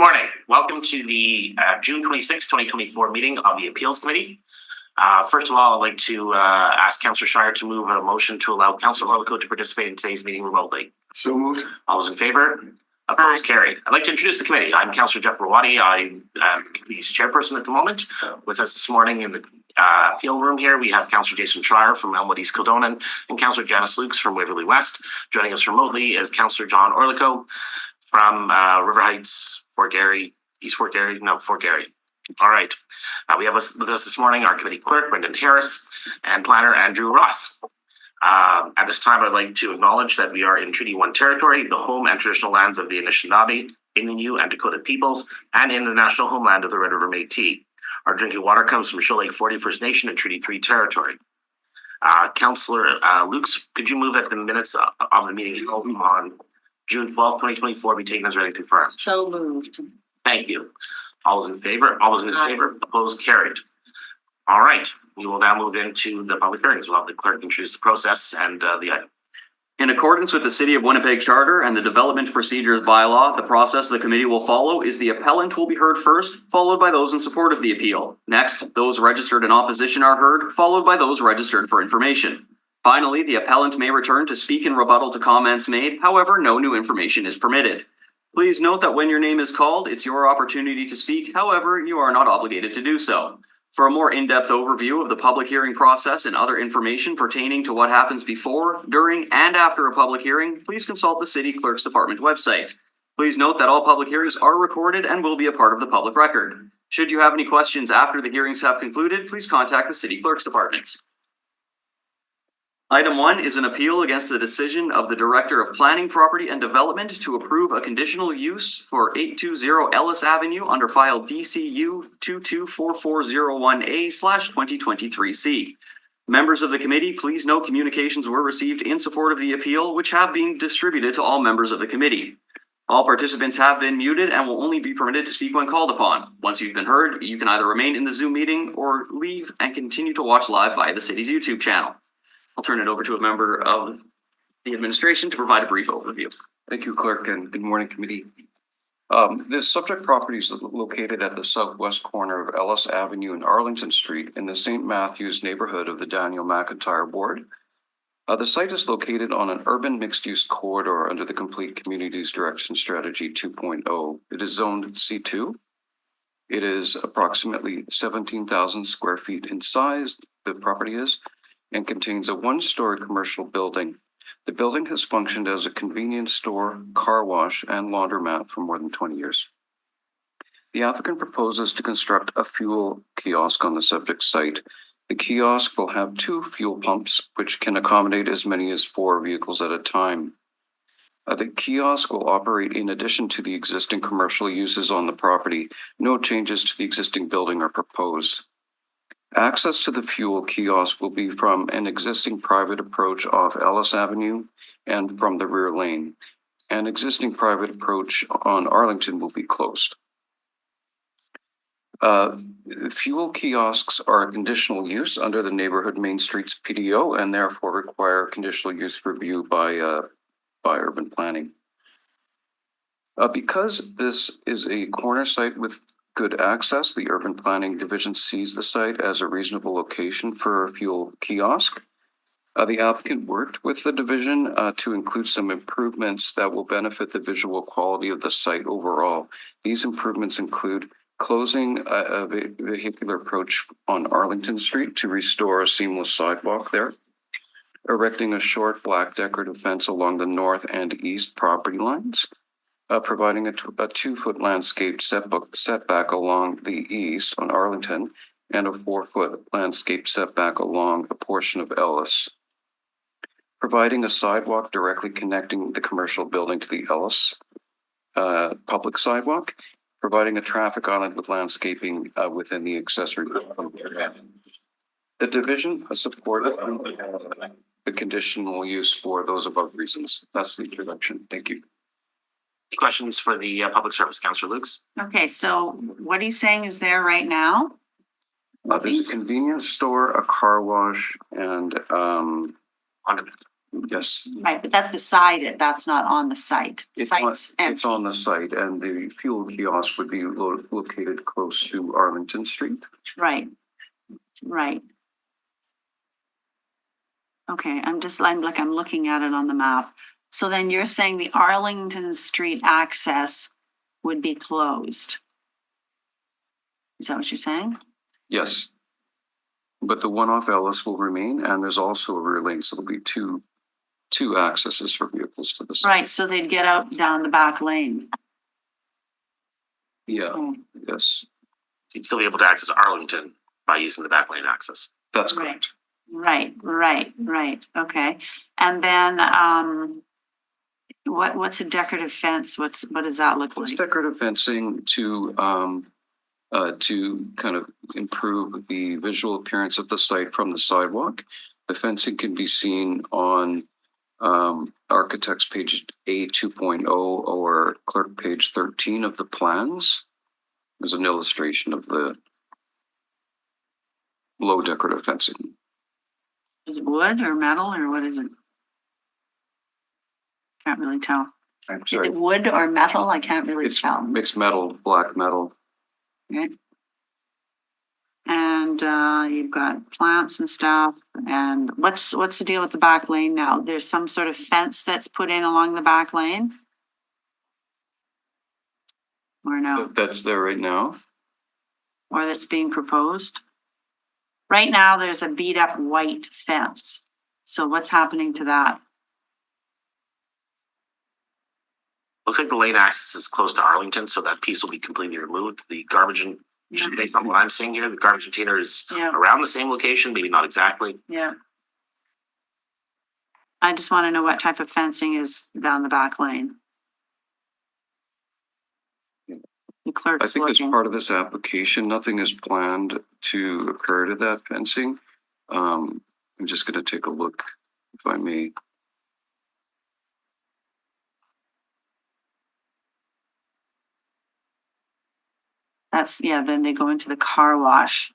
morning. Welcome to the June 26, 2024 meeting of the Appeals Committee. First of all, I'd like to ask Councillor Shire to move a motion to allow Councillor Orlico to participate in today's meeting remotely. So moved. All those in favor? Opposed? Carried. I'd like to introduce the committee. I'm Councillor Jeff Rawati. I'm the committee's chairperson at the moment. With us this morning in the appeal room here, we have Councillor Jason Shire from Elmwood East Kildonan and Councillor Janice Lukes from Waverly West. Joining us remotely is Councillor John Orlico from River Heights, Fort Garry. All right. We have with us this morning our committee clerk, Brendan Harris, and planner Andrew Ross. At this time, I'd like to acknowledge that we are in Treaty 1 territory, the home and traditional lands of the Anishinaabe, Innu, and Dakota peoples, and in the national homeland of the Red River Métis. Our drinking water comes from Shoal Lake 40 First Nation and Treaty 3 territory. Councillor Lukes, could you move that the minutes of the meeting on June 12, 2024 be taken as ready to confirm? So moved. Thank you. All those in favor? All those in favor? Opposed? Carried. All right. We will now move into the public hearings. We'll have the clerk introduce the process and the item. In accordance with the City of Winnipeg Charter and the Development Procedures Bylaw, the process the committee will follow is the appellant will be heard first, followed by those in support of the appeal. Next, those registered in opposition are heard, followed by those registered for information. Finally, the appellant may return to speak in rebuttal to comments made. However, no new information is permitted. Please note that when your name is called, it's your opportunity to speak. However, you are not obligated to do so. For a more in-depth overview of the public hearing process and other information pertaining to what happens before, during, and after a public hearing, please consult the City Clerk's Department website. Please note that all public hearings are recorded and will be a part of the public record. Should you have any questions after the hearings have concluded, please contact the City Clerk's Department. Item 1 is an appeal against the decision of the Director of Planning, Property and Development to approve a conditional use for 820 Ellis Avenue under file DCU 224401A/2023C. Members of the committee, please note communications were received in support of the appeal, which have been distributed to all members of the committee. All participants have been muted and will only be permitted to speak when called upon. Once you've been heard, you can either remain in the Zoom meeting or leave and continue to watch live via the city's YouTube channel. I'll turn it over to a member of the administration to provide a brief overview. Thank you, Clerk, and good morning, committee. This subject property is located at the southwest corner of Ellis Avenue and Arlington Street in the St. Matthews neighborhood of the Daniel McIntyre Ward. The site is located on an urban mixed-use corridor under the Complete Communities Direction Strategy 2.0. It is zoned C2. It is approximately 17,000 square feet in size, the property is, and contains a one-story commercial building. The building has functioned as a convenience store, car wash, and laundromat for more than 20 years. The applicant proposes to construct a fuel kiosk on the subject site. The kiosk will have 2 fuel pumps, which can accommodate as many as 4 vehicles at a time. The kiosk will operate in addition to the existing commercial uses on the property. No changes to the existing building are proposed. Access to the fuel kiosk will be from an existing private approach off Ellis Avenue and from the rear lane. An existing private approach on Arlington will be closed. Fuel kiosks are a conditional use under the Neighborhood Main Streets PDO and therefore require conditional use review by urban planning. Because this is a corner site with good access, the Urban Planning Division sees the site as a reasonable location for a fuel kiosk. The applicant worked with the division to include some improvements that will benefit the visual quality of the site overall. These improvements include closing a vehicular approach on Arlington Street to restore a seamless sidewalk there, erecting a short black decorative fence along the north and east property lines, providing a 2-foot landscaped setback along the east on Arlington and a 4-foot landscape setback along a portion of Ellis. Providing a sidewalk directly connecting the commercial building to the Ellis public sidewalk. Providing a traffic island with landscaping within the accessory area. The division supports the conditional use for those above reasons. That's the introduction. Thank you. Any questions for the public service, Councillor Lukes? Okay, so what are you saying is there right now? There's a convenience store, a car wash, and Laundromat. Yes, Right, but that's beside it. That's not on the site. it's on, Site's it's empty. on the site, and the fuel kiosk would be located close to Arlington Street. Right, right. Okay, I'm looking at it on the map. So then you're saying the Arlington Street access would be closed? Is that what you're saying? Yes. But the one off Ellis will remain, and there's also a rear lane, so there'll be two accesses for vehicles to the site. Right, so they'd get out down the back lane. Yeah, Oh, yes, You'd still be able to access Arlington by using the back lane access. that's Right. correct. Right, okay. And then, what's a decorative fence? What does that look It's like? decorative fencing to kind of improve the visual appearance of the site from the sidewalk. The fencing can be seen on architect's page A 2.0 or clerk page 13 of the plans. There's an illustration of the low decorative fencing. Is it wood or metal or what is it? Can't really tell. I'm Is sorry, it wood or metal? I can't really it's tell. mixed metal, black metal. Okay. And you've got plants and stuff. And what's the deal with the back lane now? There's some sort of fence that's put in along the back lane? Or no? That's there right now. Or that's being proposed? Right now, there's a beat up white fence. So what's happening to that? Looks like the lane access is close to Arlington, so that piece will be completely removed. The garbage and, based on what I'm seeing here, the garbage container is Yeah, around the same location, maybe not exactly. yeah. I just want to know what type of fencing is down the back lane. The I clerk's think as looking. part of this application, nothing is planned to occur to that fencing. I'm just gonna take a look, if I may. That's, yeah, then they go into the car wash.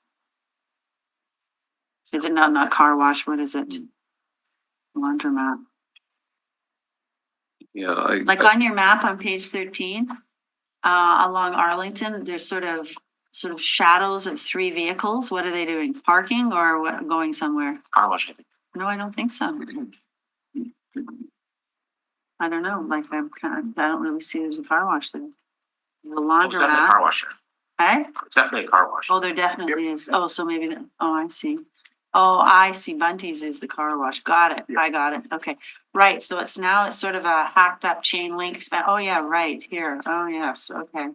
Is it not car wash? What is it? Laundromat. Yeah, Like on your map on page 13, along Arlington, there's sort of shadows of three vehicles. What are they doing? Parking or what, going somewhere? Car wash, I think. No, I don't think so. I don't know, like I don't really see there's a car wash there. The Oh, it's definitely a laundromat, car wash there. okay? It's definitely a car wash. Oh, there definitely is. Oh, so maybe, oh, I see. Oh, I see. Bunty's is the car wash. Got it. I got it. Okay. Right. So it's sort of a hacked up chain link. Oh, yeah, right here. Oh, yes. Okay.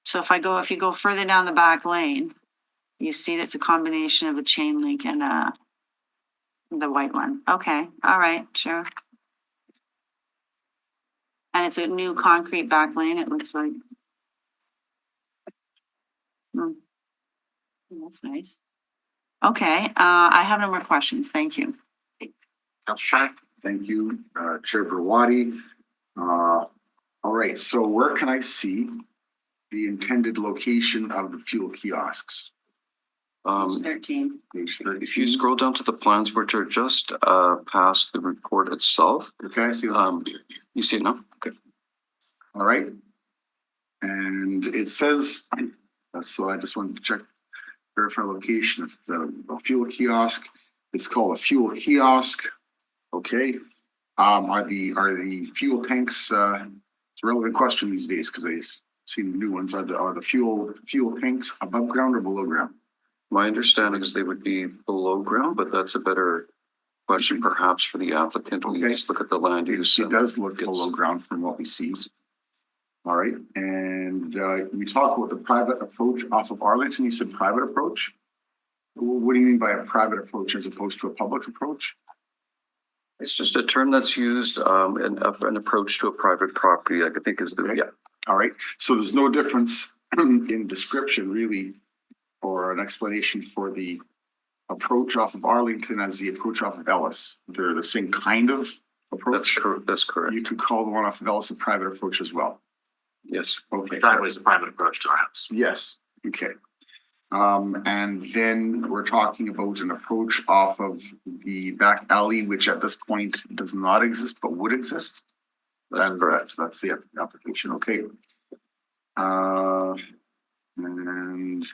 So if you go further down the back lane, you see that's a combination of a chain link and the white one. Okay. All right. Sure. And it's a new concrete back lane, it looks like. That's nice. Okay, I have no more questions. Thank you. Councilor Shy? Thank you, Chair Berwadi. All right, so where can I see the intended location of the fuel kiosks? 13. Page if you 13. scroll down to the plans, which are just past the report itself, Okay, I see that. you see it now? Okay. All right. And it says, so I just wanted to check, verify location of the fuel kiosk. It's called a fuel kiosk. Okay. Are the fuel tanks, it's a relevant question these days because I see the new ones. Are the fuel tanks above ground or below ground? My understanding is they would be below ground, but that's a better question perhaps for the applicant. We Okay. just look at the land use. It does look It's- below ground from what we see. All right, and we talked about the private approach off of Arlington. You said private approach? What do you mean by a private approach as opposed to a public approach? It's just a term that's used, an approach to a private property, I think is the, Okay. yeah. All right, so there's no difference in description really, or an explanation for the approach off of Arlington as the approach off of Ellis. They're the same kind of approach. That's correct. You could call the one off of Ellis a private approach as well. Yes. Okay. Driveway is a private approach to our house. Yes, okay. And then we're talking about an approach off of the back alley, which at this point does not exist, but would exist. That's the application, okay. And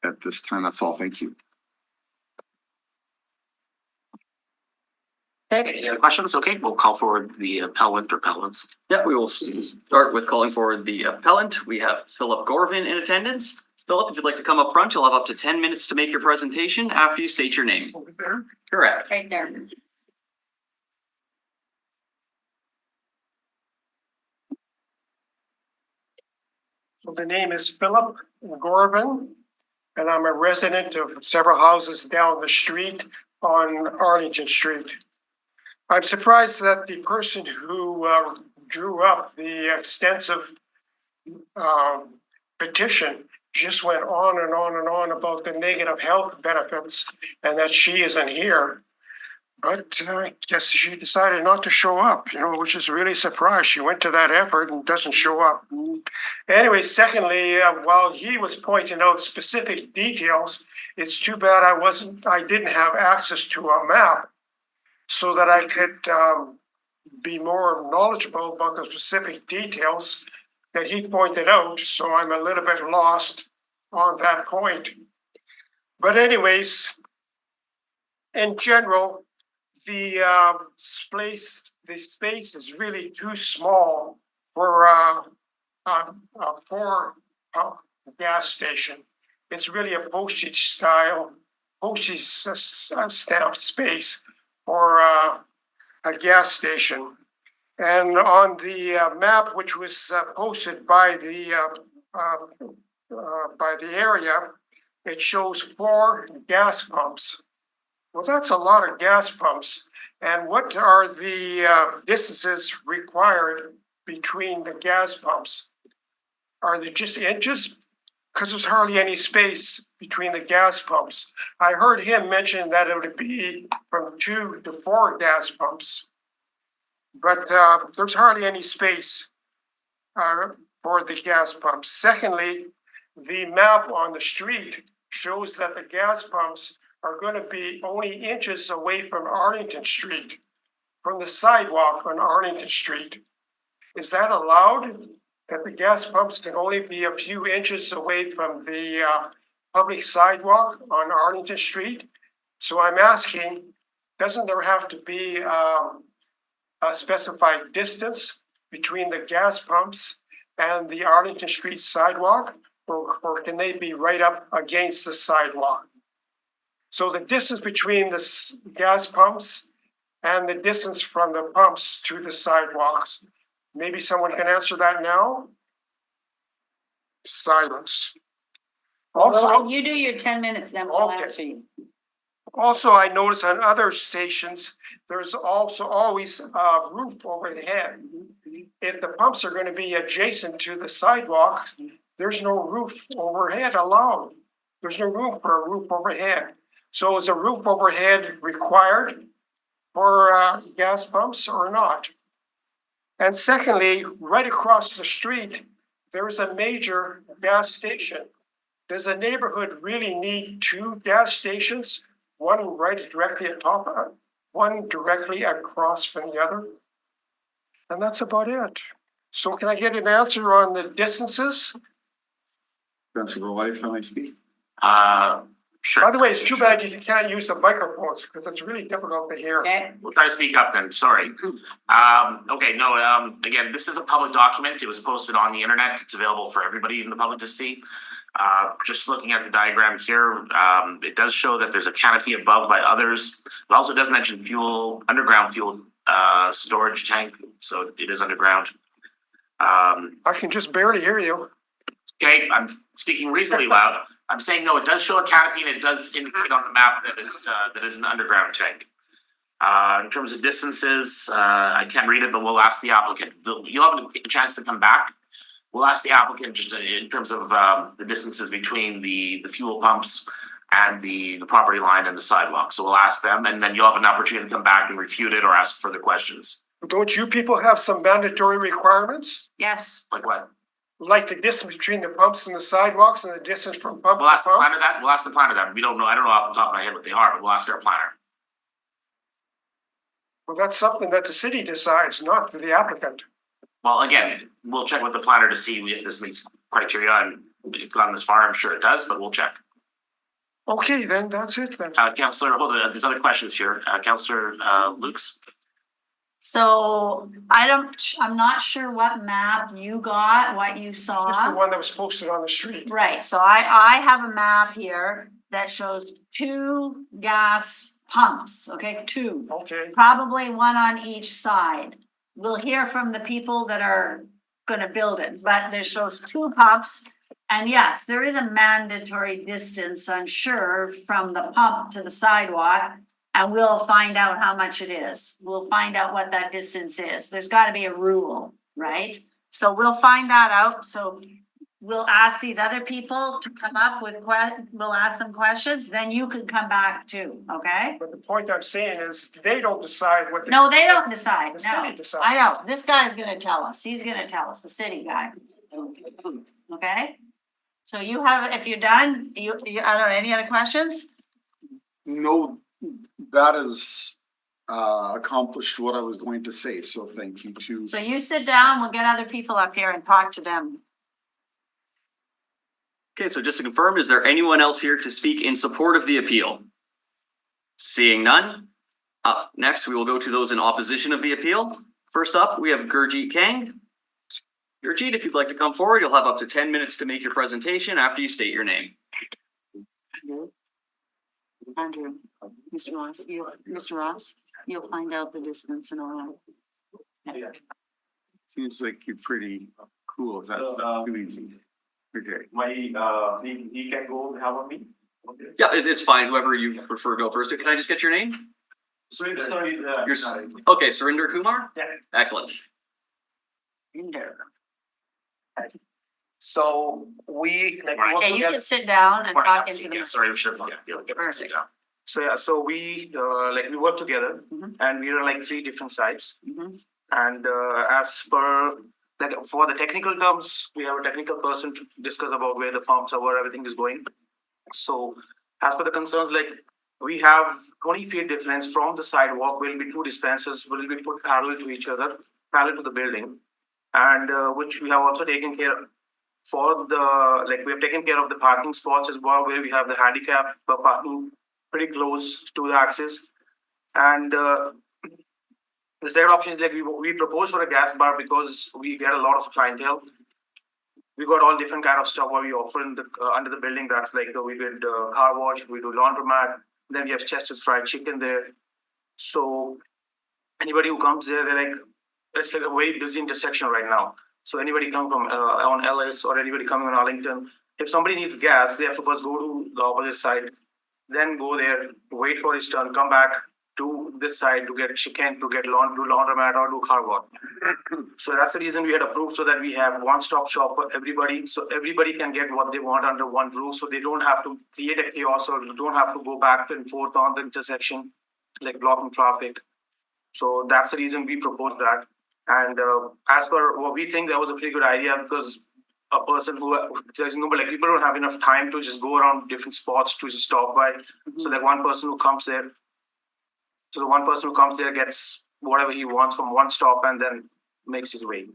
at this time, that's all, thank you. Okay, any other questions? Okay, we'll call forward the appellant or appellants. Yeah, we will start with calling forward the appellant. We have Philip Gorvin in attendance. Philip, if you'd like to come up front, you'll have up to 10 minutes to make your presentation after you state your name. Over there. Correct. Right there. So the name is Philip Gorvin, and I'm a resident of several houses down the street on Arlington Street. I'm surprised that the person who drew up the extensive petition just went on and on and on about the negative health benefits and that she isn't here. But I guess she decided not to show up, which is really a surprise. She went to that effort and doesn't show up. Anyway, secondly, while he was pointing out specific details, it's too bad I didn't have access to a map so that I could be more knowledgeable about the specific details that he pointed out. So I'm a little bit lost on that point. But anyways, in general, the space is really too small for a gas station. It's really a postage stamp space for a gas station. And on the map, which was posted by the area, it shows 4 gas pumps. Well, that's a lot of gas pumps. And what are the distances required between the gas pumps? Are they just inches? Because there's hardly any space between the gas pumps. I heard him mention that it would be from 2 to 4 gas pumps. But there's hardly any space for the gas pumps. Secondly, the map on the street shows that the gas pumps are going to be only inches away from Arlington Street, from the sidewalk on Arlington Street. Is that allowed? That the gas pumps can only be a few inches away from the public sidewalk on Arlington Street? So I'm asking, doesn't there have to be a specified distance between the gas pumps and the Arlington Street sidewalk? Or can they be right up against the sidewalk? So the distance between the gas pumps and the distance from the pumps to the sidewalks. Maybe someone can answer that now? Silence. Also, You do your 10 minutes, then we'll Okay. answer you. Also, I notice on other stations, there's also always a roof over the head. If the pumps are going to be adjacent to the sidewalk, there's no roof overhead allowed. There's no room for a roof overhead. So is a roof overhead required for gas pumps or not? And secondly, right across the street, there is a major gas station. Does the neighborhood really need 2 gas stations? One right directly at top, one directly across from the other? And that's about it. So can I get an answer on the distances? Councilor White, if I may speak. Sure. By the way, it's too bad you can't use the microphones because it's really difficult to hear. Okay, We'll try to speak up then, sorry. Okay, no, again, this is a public document. It was posted on the internet. It's available for everybody in the public to see. Just looking at the diagram here, it does show that there's a canopy above by others. It also does mention underground fuel storage tank, so it is underground. I can just barely hear you. Okay, I'm speaking reasonably loud. I'm saying, no, it does show a canopy and it does indicate on the map that it's an underground tank. In terms of distances, I can't read it, but we'll ask the applicant. You'll have a chance to come back. We'll ask the applicant just in terms of the distances between the fuel pumps and the property line and the sidewalk. So we'll ask them, and then you'll have an opportunity to come back and refute it or ask further questions. Don't you people have some mandatory requirements? yes, Like what? like the distance between the pumps and the sidewalks and the distance from pump We'll to ask the pump? planner that, we'll ask the planner that. We don't know, I don't know off the top of my head what they are, but we'll ask our planner. Well, that's something that the city decides, not for the applicant. Well, again, we'll check with the planner to see if this meets criteria, and if it's gone this far, I'm sure it does, but we'll check. Okay, then that's it then. Councillor, hold on, there's other questions here. Councillor, Lukes? So I'm not sure what map you got, what you Just the saw. one that was posted on the street. Right, so I have a map here that shows 2 gas pumps, okay, 2. Okay, Probably one on each side. We'll hear from the people that are gonna build it, but there shows 2 pumps. And yes, there is a mandatory distance, I'm sure, from the pump to the sidewalk. And we'll find out how much it is. We'll find out what that distance is. There's gotta be a rule, right? So we'll find that out. So we'll ask these other people to come up with we'll ask them questions, then you can come back too, okay? but the point I'm saying is they don't decide what. No, they don't decide, The no. city decides. I know, this guy's gonna tell us, he's gonna tell us, the city guy. Okay? So you have, if you're done, I don't know, any other questions? No, that is accomplished what I was going to say, so thank you to. So you sit down, we'll get other people up here and talk to them. Okay, so just to confirm, is there anyone else here to speak in support of the appeal? Seeing none. Next, we will go to those in opposition of the appeal. First up, we have Gurjeet Kang. Gurjeet, if you'd like to come forward, you'll have up to 10 minutes to make your presentation after you state your name. Andrew, Mr. Ross, you'll find out the distance and all that. Seems like you're pretty cool, that's not too easy. Okay, He can go have a meet. Okay. Yeah, it's fine, whoever you prefer go first. Can I just get your name? So it's sorry, Okay, Surinder Kumar? Yeah. Excellent. So we like Right. work Yeah, you together. can sit down and talk into Yeah, the. sorry, we should have, Perfect. So yeah, so we like we work together Mhm. and we are like 3 different sites. Mhm. And as per like for the technical terms, we have a technical person to discuss about where the pumps are, where everything is going. So as per the concerns, like we have 20 feet difference from the sidewalk, will be 2 dispensers, will be put parallel to each other, parallel to the building. And which we have also taken care for the, like we have taken care of the parking spots as well, where we have the handicap parking pretty close to the axis. And the second option is like we propose for a gas bar because we get a lot of clientele. We got all different kind of stuff what we offer in the under the building. That's like we did car wash, we do laundromat, then we have Chester's fried chicken there. So anybody who comes there, they're like, it's like a very busy intersection right now. So anybody come from on Ellis or anybody coming on Arlington, if somebody needs gas, they have to first go to the opposite side, then go there, wait for his turn, come back to this side to get chicken, to get do laundromat or do car wash. So that's the reason we had approved, so that we have one-stop shop for everybody, so everybody can get what they want under one roof, so they don't have to create a chaos or don't have to go back and forth on the intersection, like blocking traffic. So that's the reason we proposed that. And as per what we think, that was a pretty good idea, because a person who there's no, like people don't have enough time to just go around different spots to just stop by. So like one person who comes there, so the one person who comes there gets whatever he wants from one stop and then makes his way.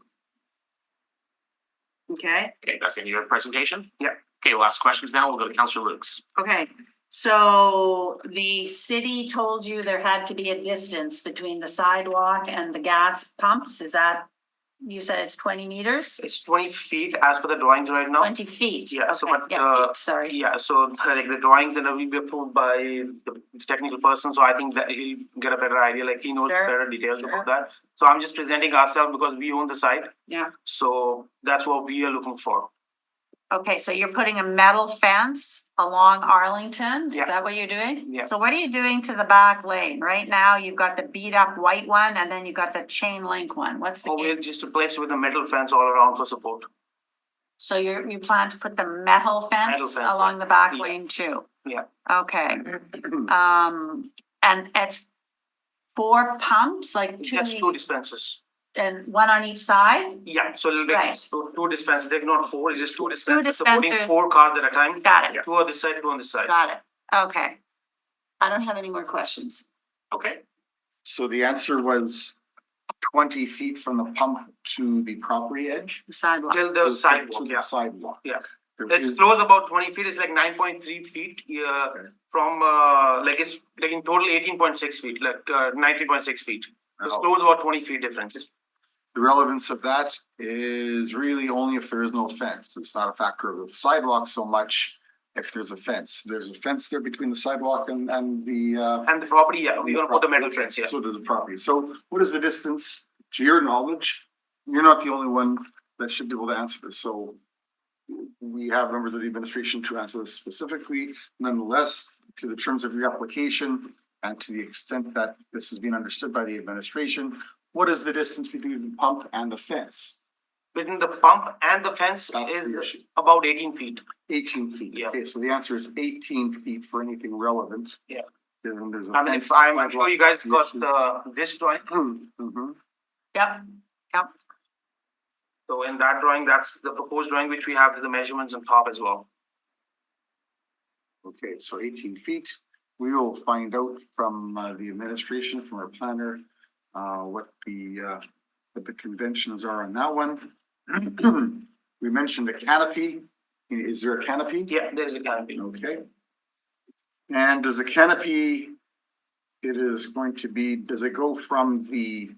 Okay, Okay, that's the end of your presentation? Yeah. Okay, we'll ask questions now. We'll go to Councillor Lukes. okay. So the city told you there had to be a distance between the sidewalk and the gas pumps, is that, you said it's 20 meters? It's 20 feet as per the drawings right now. 20 feet? Yeah, so Okay, but, yeah, sorry. Yeah, so like the drawings and will be approved by the technical person, so I think that he'll get a better idea, like he knows Sure, better details sure. about that. So I'm just presenting ourselves because we own the site, Yeah, so that's what we are looking for. okay, so you're putting a metal fence along Arlington? Is Yeah. that what you're doing? Yeah. So what are you doing to the back lane? Right now, you've got the beat up white one and then you've got the chain link one. What's the? Or we'll just replace with a metal fence all around for support. So you plan to put the metal fence fence, along yeah. the back Yeah. lane too? Yeah. Okay, and it's 4 pumps, like two. Just 2 dispensers. and one on each side? Yeah, so it'll be Right. two dispensers, they're not four, it's just two dispensers, supporting dispensers. 4 cars at a time. Got it. 2 on this side, 2 on this side. Got it. Okay. I don't have any more questions. Okay, So the answer was 20 feet from the pump to the property edge? Sidewalk. Till the To sidewalk, the yeah. Sidewalk. Yeah. There It's is- close about 20 feet, it's like 9.3 feet, from, like it's like in total 18.6 feet, like, 19.6 feet. It's Oh. close about 20 feet difference. The relevance of that is really only if there is no fence. It's not a factor of the sidewalk so much if there's a fence. There's a fence there between the sidewalk and the And the property, yeah, we're gonna put the metal fence, yeah. So there's a property. So what is the distance, to your knowledge? You're not the only one that should be able to answer this, so we have members of the administration to answer this specifically. Nonetheless, to the terms of your application and to the extent that this has been understood by the administration, what is the distance between the pump and the fence? Between the pump and the fence That's the is issue. about 18 feet. 18 feet. Yeah. Okay, so the answer is 18 feet for anything relevant. Yeah. Then there's a I mean, fence. if I'm sure you guys got this drawing, Mhm. Yep. so in that drawing, that's the proposed drawing, which we have the measurements on top as well. Okay, so 18 feet. We will find out from the administration, from our planner, what the conventions are on that one. We mentioned a canopy. Is there a canopy? Yeah, there's a canopy. Okay. And does a canopy, it is going to be, does it go from the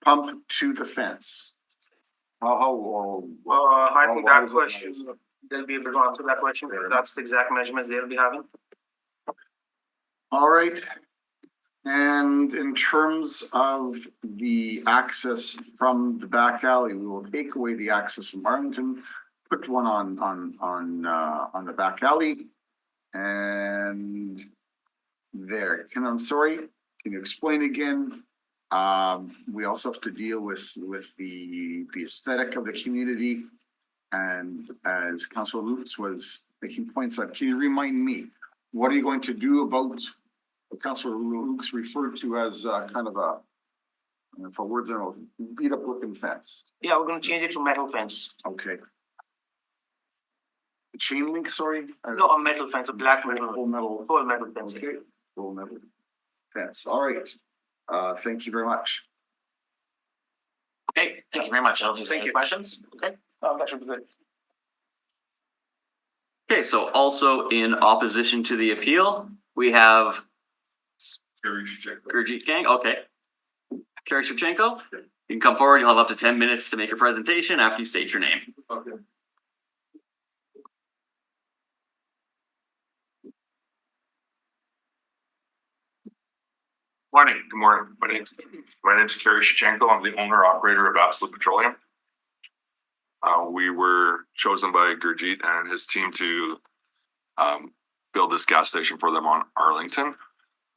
pump to the fence? How I think why that is it question, nice? they'll be able to answer that question. That's the exact measurements they'll be having. all right. And in terms of the access from the back alley, we will take away the access from Arlington, put one on the back alley. And there, I'm sorry, can you explain again? We also have to deal with the aesthetic of the community. And as Councilor Lutz was making points on, can you remind me, what are you going to do about what Councilor Lutz referred to as kind of a, for words, I don't know, beat up looking fence? Yeah, we're gonna change it to metal fence. Okay. The chain link, sorry? No, a metal fence, a black metal, Full metal. full metal fence. Okay, full metal fence. All right. Thank you very much. okay, thank you very much. Thank Thank you. you. Questions? Okay. That should be good. Okay, so also in opposition to the appeal, we have Gurjit Gang, okay. Kerry Shevchenko, you can come forward, you'll have up to 10 minutes to make a presentation after you state your name. Okay. Morning, good morning. My name's Kerry Shevchenko. I'm the owner operator of Absolute Petroleum. We were chosen by Gurjit and his team to build this gas station for them on Arlington.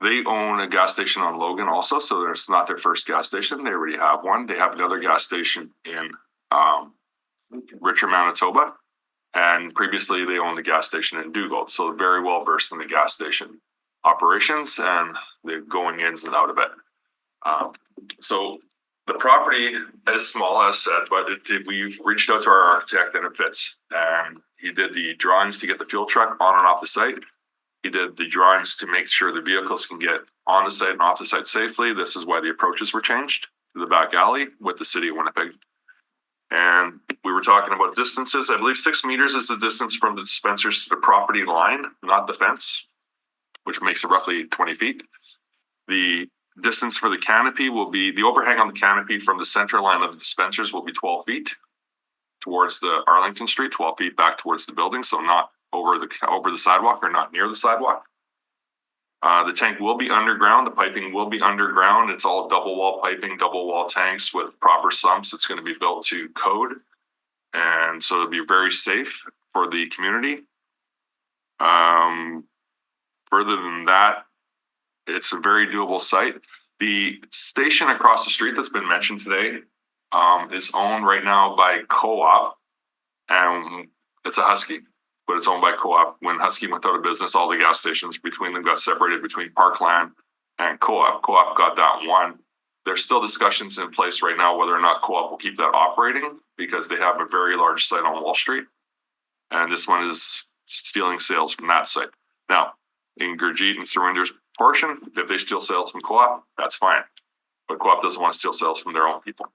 They own a gas station on Logan also, so it's not their first gas station. They already have one. They have another gas station in Richard, Manitoba. And previously they owned a gas station in Dugald, so they're very well versed in the gas station operations and the going ins and out of it. So the property is small, as said, but we've reached out to our architect and it fits. And he did the drawings to get the fuel truck on and off the site. He did the drawings to make sure the vehicles can get on the site and off the site safely. This is why the approaches were changed to the back alley with the city of Winnipeg. And we were talking about distances. I believe 6 meters is the distance from the dispensers to the property line, not the fence, which makes it roughly 20 feet. The distance for the canopy will be, the overhang on the canopy from the center line of the dispensers will be 12 feet towards the Arlington Street, 12 feet back towards the building, so not over the sidewalk or not near the sidewalk. The tank will be underground. The piping will be underground. It's all double wall piping, double wall tanks with proper sumps. It's going to be built to code. And so it'll be very safe for the community. Further than that, it's a very doable site. The station across the street that's been mentioned today is owned right now by Co-op. And it's a Husky, but it's owned by Co-op. When Husky went out of business, all the gas stations between them got separated between Parkland and Co-op. Co-op got that one There's still discussions in place right now whether or not Co-op will keep that operating because they have a very large site on Wall Street. And this one is stealing sales from that site. Now, in Gurjeet and Surinder's portion, if they steal sales from Co-op, that's fine. But Co-op doesn't want to steal sales from their own people.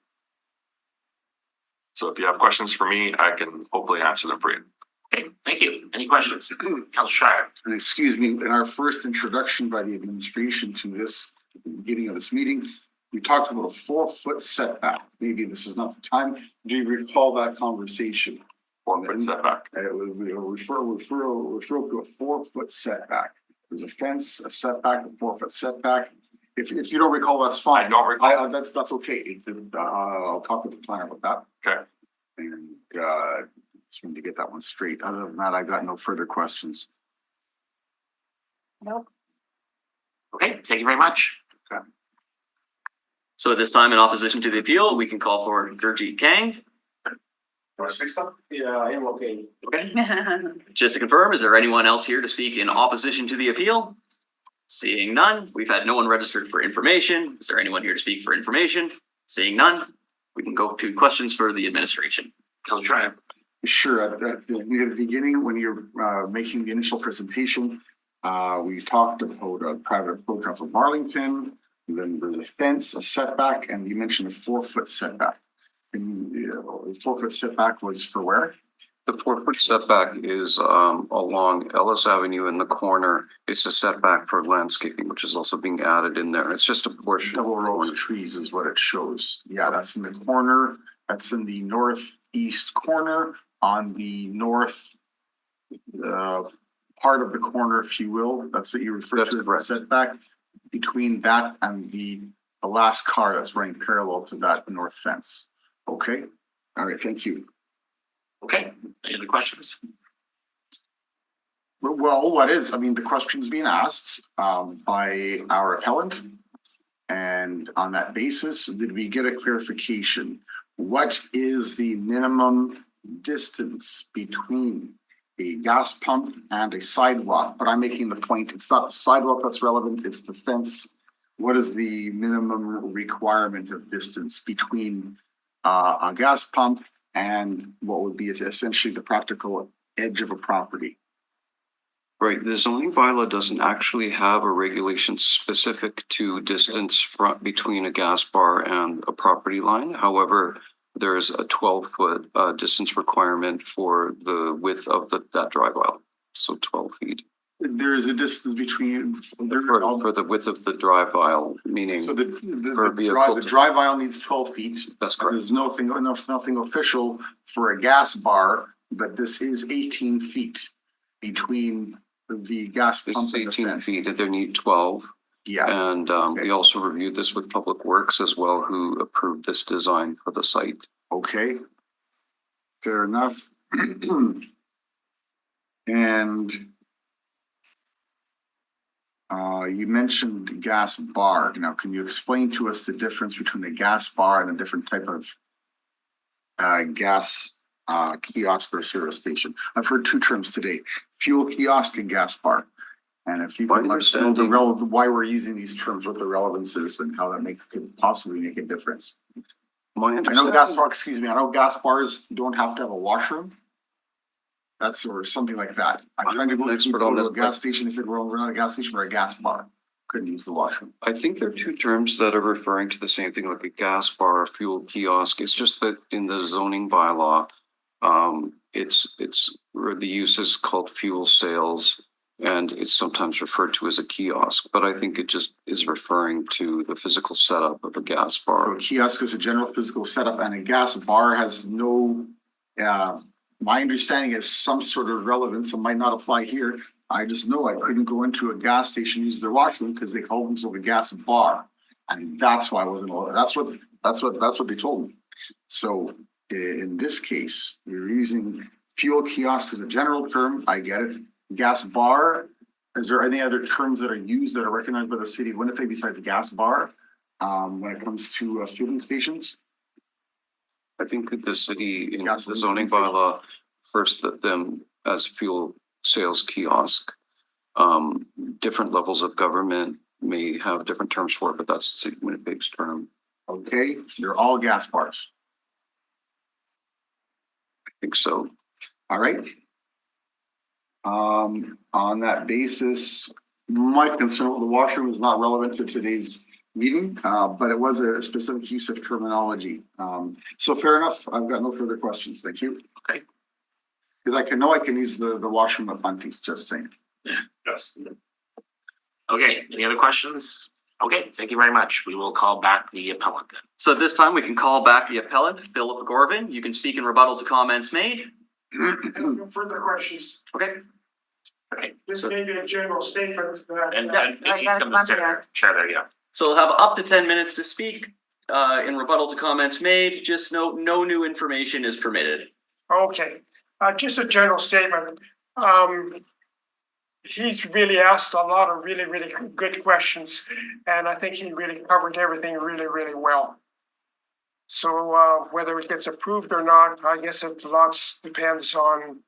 So if you have questions for me, I can hopefully answer them for you. Okay, thank you. Any questions? Councilor Shire. And excuse me, in our first introduction by the administration to this, at the beginning of this meeting, we talked about a 4-foot setback. Maybe this is not the time. Do you recall that conversation? 4-foot setback. We refer to a 4-foot setback. There's a fence, a setback, a 4-foot setback. If you don't recall, that's fine. I don't recall. That's okay. I'll talk with the planner about that. Okay. And just wanted to get that one straight. Other than that, I got no further questions. Okay, thank you very much. So at this time, in opposition to the appeal, we can call for Gurjeet Kang. Want to speak stuff? Yeah, I am okay. Okay. Just to confirm, is there anyone else here to speak in opposition to the appeal? Seeing none, we've had no one registered for information. Is there anyone here to speak for information? Seeing none, we can go to questions for the administration. Councilor Shire. Sure, at the beginning, when you're making the initial presentation, we talked about a private program for Marlington, then there's a fence, a setback, and you mentioned a 4-foot setback. And the 4-foot setback was for where? The 4-foot setback is along Ellis Avenue in the corner. It's a setback for landscaping, which is also being added in there. It's just a portion. Double row of trees is what it shows. Yeah, that's in the corner. That's in the northeast corner on the north part of the corner, if you will. That's what you refer That's to as the correct. setback between that and the last car that's running parallel to that north fence. Okay, all right, thank you. Okay, any other questions? Well, the question's being asked by our appellant. And on that basis, did we get a clarification? What is the minimum distance between a gas pump and a sidewalk? But I'm making the point, it's not the sidewalk that's relevant, it's the fence. What is the minimum requirement of distance between a gas pump and what would be essentially the practical edge of a property? Right, the zoning bylaw doesn't actually have a regulation specific to distance between a gas bar and a property line. However, there is a 12-foot distance requirement for the width of that drive aisle, so 12 feet. There is a distance between. For the width of the drive aisle, meaning So for the vehicle drive aisle needs 12 feet. that's correct. There's nothing official for a gas bar, but this is 18 feet between the gas This pump is and the 18 fence. feet, they need 12. Yeah, And we also reviewed this with Public Works as well, who approved this design for the site. okay. Fair enough. And you mentioned gas bar. Now, can you explain to us the difference between a gas bar and a different type of gas kiosk or service station? I've heard two terms today, fuel kiosk and gas bar. And if you My can let us know the understanding- relevant, why we're using these terms, what the relevance is and how that could possibly make a difference. My I know understanding, gas bar, excuse me, I know gas bars don't have to have a washroom. That's or something like that. I'm trying to go Expert to on a that, gas station, they said, well, we're not a gas station, we're a gas bar. Couldn't use the washroom. I think there are two terms that are referring to the same thing, like a gas bar, a fuel kiosk. It's just that in the zoning bylaw, where the use is called fuel sales, and it's sometimes referred to as a kiosk, but I think it just is referring to the physical setup of a gas So bar. a kiosk is a general physical setup and a gas bar has no, my understanding is some sort of relevance. It might not apply here. I just know I couldn't go into a gas station, use their washroom because they called themselves a gas bar. And that's why I wasn't, that's what they told me. So in this case, we're using fuel kiosk as a general term. I get it. Gas bar, is there any other terms that are used that are recognized by the city of Winnipeg besides gas bar? When it comes to fueling stations? I think that the city in Gas the zoning bylaw refers to them as fuel sales kiosk. Different levels of government may have different terms for it, but that's the city of Winnipeg's term. Okay, they're all gas bars. I think so. All right. On that basis, my concern with the washroom is not relevant to today's meeting, but it was a specific use of terminology. So fair enough. I've got no further questions. Thank you. Okay. Because I can use the washroom at Bunty's, just saying. Yes. Okay, any other questions? Okay, thank you very much. We will call back the appellant then. So at this time, we can call back the appellant, Philip Gorvin. You can speak in rebuttal to comments made. No further questions. Okay. Okay, This may be a general statement that. and I he's got gonna one sit there. there, chair there, yeah. So we'll have up to 10 minutes to speak in rebuttal to comments made. Just note, no new information is permitted. Okay, just a general statement. He's really asked a lot of really, really good questions, and I think he really covered everything really, really well. So whether it gets approved or not, I guess it lots depends on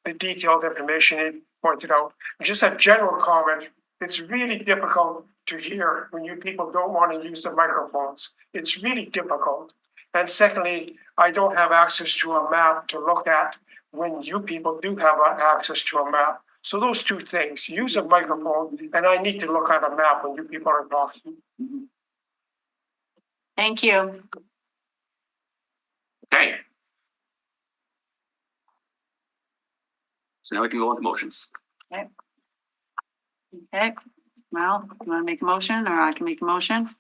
the detailed information he pointed out. Just a general comment, it's really difficult to hear when you people don't want to use the microphones. It's really difficult. And secondly, I don't have access to a map to look at when you people do have access to a map. So those two things, use a microphone, and I need to look at a map when you people are talking. Thank you. Okay, So now we can go on to motions. Okay, well, you wanna make a motion or I can make a motion?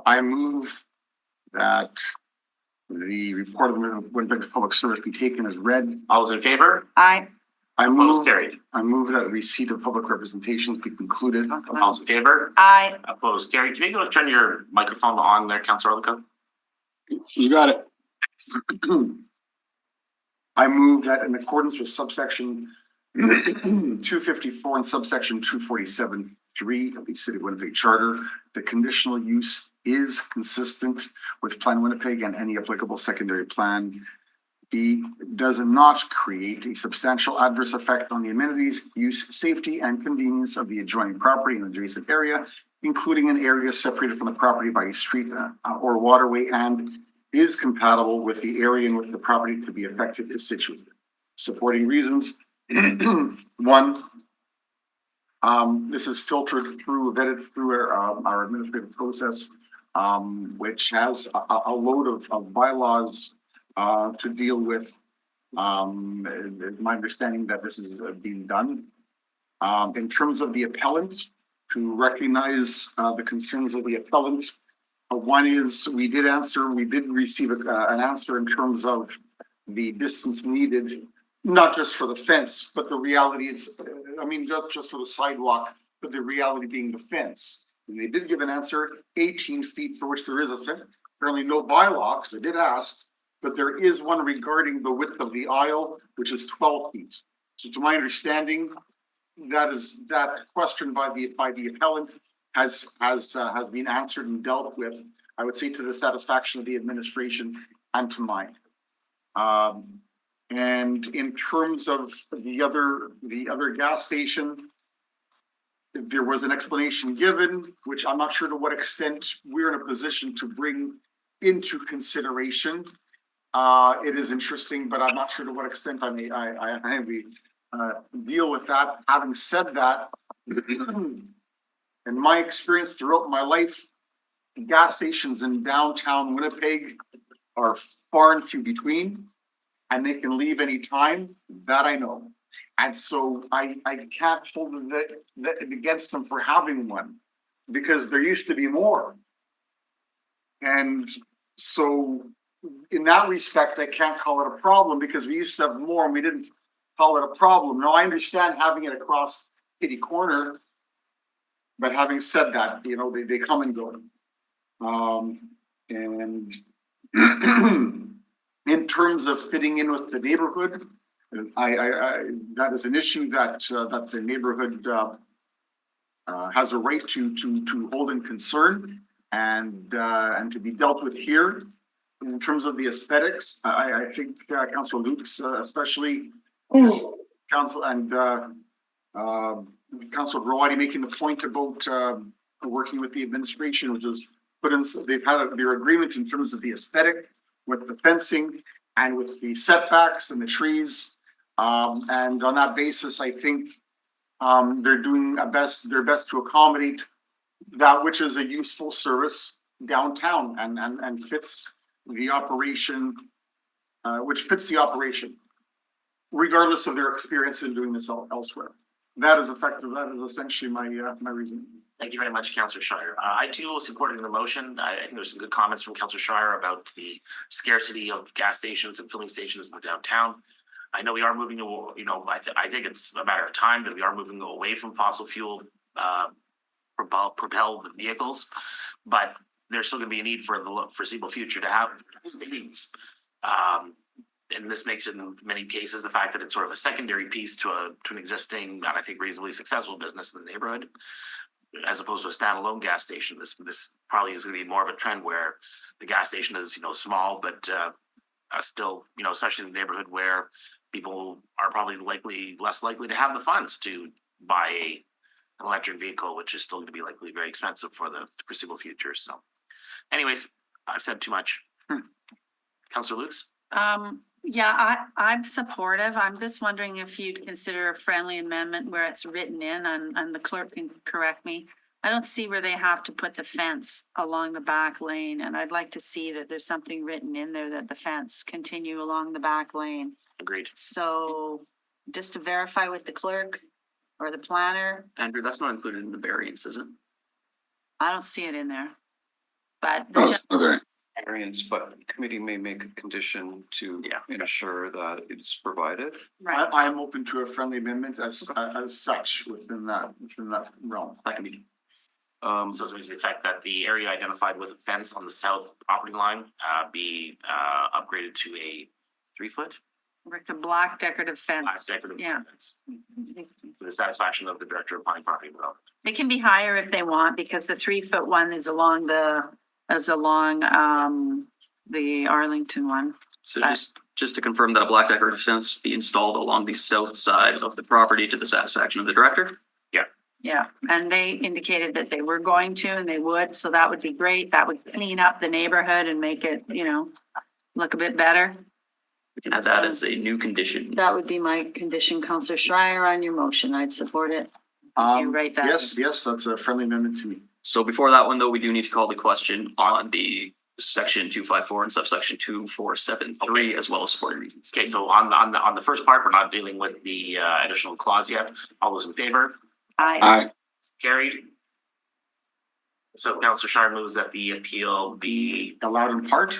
I move that the report of the Winnipeg Public Service be taken as read. all those in favor? I, Opposed, carried. I move that receipt of public representations be concluded. All those in favor? I, Opposed, carried. Can you go turn your microphone on there, Councilor Orlico? You got it. I move that in accordance with subsection 254 and subsection 247(3) of the City of Winnipeg Charter, the conditional use is consistent with Plan Winnipeg and any applicable secondary plan. B, does not create a substantial adverse effect on the amenities, use, safety, and convenience of the adjoining property and adjacent area, including an area separated from the property by a street or waterway, and is compatible with the area in which the property to be affected is situated. Supporting reasons. One, this is filtered through, vetted through our administrative process, which has a load of bylaws to deal with. My understanding that this is being done. In terms of the appellant, to recognize the concerns of the appellant. One is, we did receive an answer in terms of the distance needed, not just for the fence, but the reality is, not just for the sidewalk, but the reality being the fence. And they did give an answer, 18 feet, for which there is apparently no bylaw, because I did ask, but there is one regarding the width of the aisle, which is 12 feet. So to my understanding, that question by the appellant has been answered and dealt with, I would say, to the satisfaction of the administration and to mine. And in terms of the other gas station, there was an explanation given, which I'm not sure to what extent we're in a position to bring into consideration. It is interesting, but I'm not sure to what extent I deal with that. Having said that, in my experience throughout my life, gas stations in downtown Winnipeg are far and few between, and they can leave any time. That I know. And so I can't hold it against them for having one, because there used to be more. And so in that respect, I can't call it a problem, because we used to have more and we didn't call it a problem. Now, I understand having it across Kitty Corner, but having said that, they come and go. And in terms of fitting in with the neighborhood, I that is an issue that the neighborhood has a right to hold in concern and to be dealt with here. In terms of the aesthetics, I think Councilor Lukes, especially Council and Councilor Growadi making the point about working with the administration, which is they've had their agreement in terms of the aesthetic with the fencing and with the setbacks and the trees. And on that basis, I think they're doing their best to accommodate that which is a useful service downtown and fits the operation, which fits the operation, regardless of their experience in doing this elsewhere. That is effective. That is essentially my reason. Thank you very much, Councillor Shire. I too supported the motion. I think there's some good comments from Councillor Shire about the scarcity of gas stations and filling stations in the downtown. I know we are moving, I think it's a matter of time that we are moving away from fossil fuel propelled vehicles, but there's still gonna be a need for the foreseeable future to have stations. And this makes it in many cases the fact that it's sort of a secondary piece to an existing, and I think reasonably successful business in the neighborhood, as opposed to a standalone gas station. This probably is going to be more of a trend where the gas station is, small, but still, especially in the neighborhood where people are probably less likely to have the funds to buy an electric vehicle, which is still going to be likely very expensive for the foreseeable future. So, anyways, I've said too much. Councillor Lukes? Yeah, I'm supportive. I'm just wondering if you'd consider a friendly amendment where it's written in, and the clerk can correct me. I don't see where they have to put the fence along the back lane, and I'd like to see that there's something written in there that the fence continue along the back lane. Agreed. So just to verify with the clerk or the planner, Andrew, that's not included in the variance, is it? I don't see it in there. But Variance, but committee may make a condition to ensure that it's provided. right, I am open to a friendly amendment as such within that realm. That can be. So it's the effect that the area identified with a fence on the south property line be upgraded to a 3-foot like a black decorative fence. decorative Yeah. fence, to the satisfaction of the director of planning property development. It can be higher if they want, because the 3-foot one is along the Arlington one. So just to confirm that a black decorative fence be installed along the south side of the property to the satisfaction of the director? Yeah, and they indicated that they were going to and they would, so that would be great. That would clean up the neighborhood and make it, look a bit better. We can add that as a new condition. That would be my condition, Councillor Schreier, on your motion. I'd support it. You write that. Yes, that's a friendly amendment to me. So before that one, though, we do need to call the question on the section 254 and subsection 2473, as well as supporting reasons. Okay, so on the first part, we're not dealing with the additional clause yet. All those in favor? Aye. Carried. So Councillor Shire moves that the appeal be Allowed in part.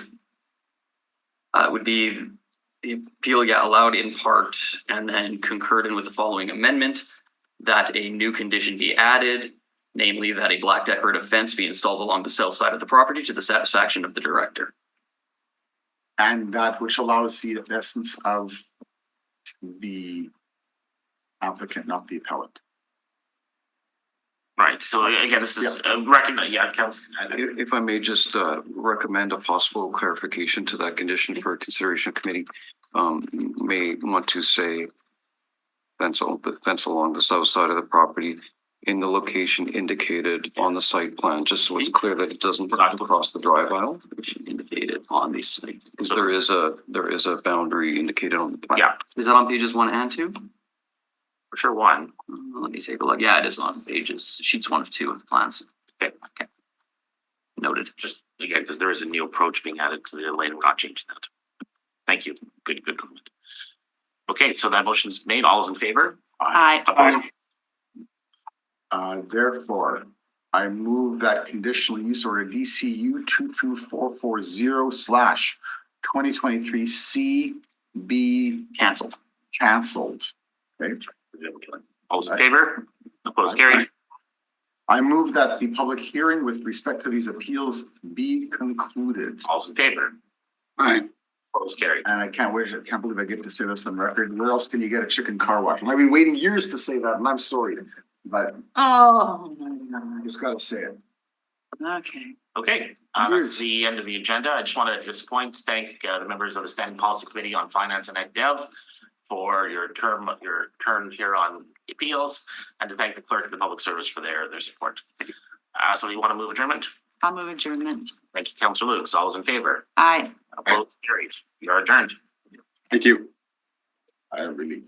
Would be the appeal, allowed in part, and then concurred in with the following amendment, that a new condition be added, namely that a black decorative fence be installed along the south side of the property to the satisfaction of the director. And that which allows the essence of the applicant, not the appellant. right. So again, this is Council. If I may just recommend a possible clarification to that condition for consideration committee, may want to say the fence along the south side of the property in the location indicated on the site plan, just so it's clear that it doesn't cross the drive aisle, Which indicated on the site. because there is a boundary indicated on the plan. Yeah, Is that on pages 1 and 2? for sure. One. Let me take a look. Yeah, it is on sheets 1 of 2 of the plans. Okay. Noted. Just again, because there is a new approach being added to the lane. We're not changing that. Thank you. Good comment. Okay, so that motion's made. All those in favor? Aye. Opposed? Therefore, I move that conditional use order DCU 22440/2023 CB Cancelled. canceled. Okay. All those in favor? Opposed? Carried. I move that the public hearing with respect to these appeals be concluded. All those in favor? Aye. Opposed? Carried. And I can't believe I get to say this on record. Where else can you get a chicken car wash? I've been waiting years to say that, and I'm sorry, but Oh, I just gotta say it. okay. Okay, that's the end of the agenda. I just want to at this point thank the members of the Standing Policy Committee on Finance and Ed Dev for your turn here on appeals, and to thank the clerk and the public service for their support. So you want to move adjournment? I'll move adjournment. Thank you, Councillor Lukes. All those in favor? Aye. Opposed, carried. We are adjourned. Thank you. I really.